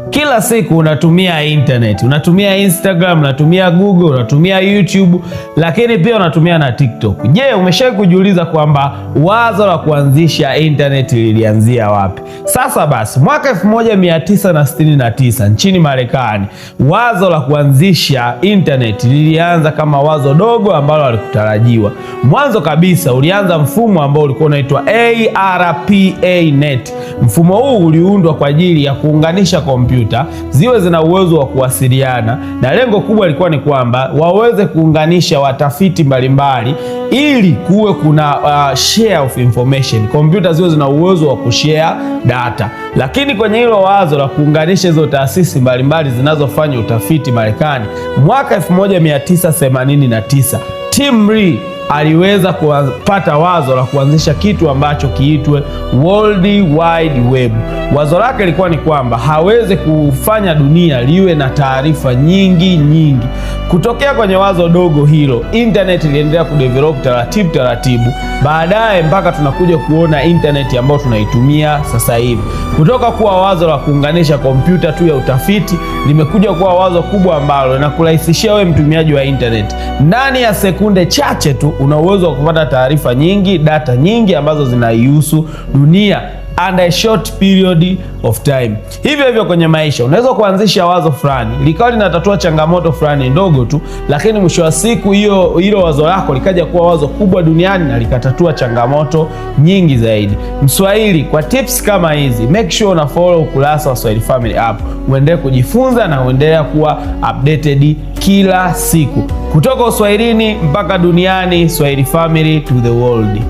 Kila siku unatumia internet, unatumia Instagram, unatumia Google, unatumia YouTube, lakini pia unatumia na TikTok. Je, umeshawahi kujiuliza kwamba wazo la kuanzisha internet lilianzia wapi? Sasa basi, mwaka 1969 nchini Marekani, wazo la kuanzisha internet lilianza kama wazo dogo ambalo halikutarajiwa. Mwanzo kabisa ulianza mfumo ambao ulikuwa unaitwa ARPANET. Mfumo huu uliundwa kwa ajili ya kuunganisha kompyuta ziwe zina uwezo wa kuwasiliana, na lengo kubwa lilikuwa ni kwamba waweze kuunganisha watafiti mbalimbali ili kuwe kuna share of information, kompyuta ziwe zina uwezo wa kushare data. Lakini kwenye hilo wazo la kuunganisha hizo taasisi mbalimbali zinazofanya utafiti Marekani, mwaka 1989 Tim Lee aliweza kupata wazo la kuanzisha kitu ambacho kiitwe World Wide Web. Wazo lake lilikuwa ni kwamba hawezi kufanya dunia liwe na taarifa nyingi. Kutokea kwenye wazo dogo hilo, internet iliendelea kudevelop taratibu, baadaye mpaka tunakuja kuona internet ambayo tunaitumia sasa hivi. Kutoka kuwa wazo la kuunganisha kompyuta tu ya utafiti, limekuja kuwa wazo kubwa ambalo linakurahisishia wewe mtumiaji wa internet, ndani ya sekunde chache tu una uwezo wa kupata taarifa nyingi, data nyingi ambazo zinaihusu dunia under a short period of time. Hivyo kwenye maisha, unaweza kuanzisha wazo fulani likawa linatatua changamoto fulani ndogo tu, lakini mwisho wa siku hilo wazo lako likaja kuwa wazo kubwa duniani na likatatua changamoto nyingi zaidi. Mswahili, kwa tips kama hizi, make sure una follow ukurasa wa Swahili Family App, uendelee kujifunza na uendelee kuwa updated kila siku. Kutoka Uswahilini mpaka duniani, Swahili Family to the world.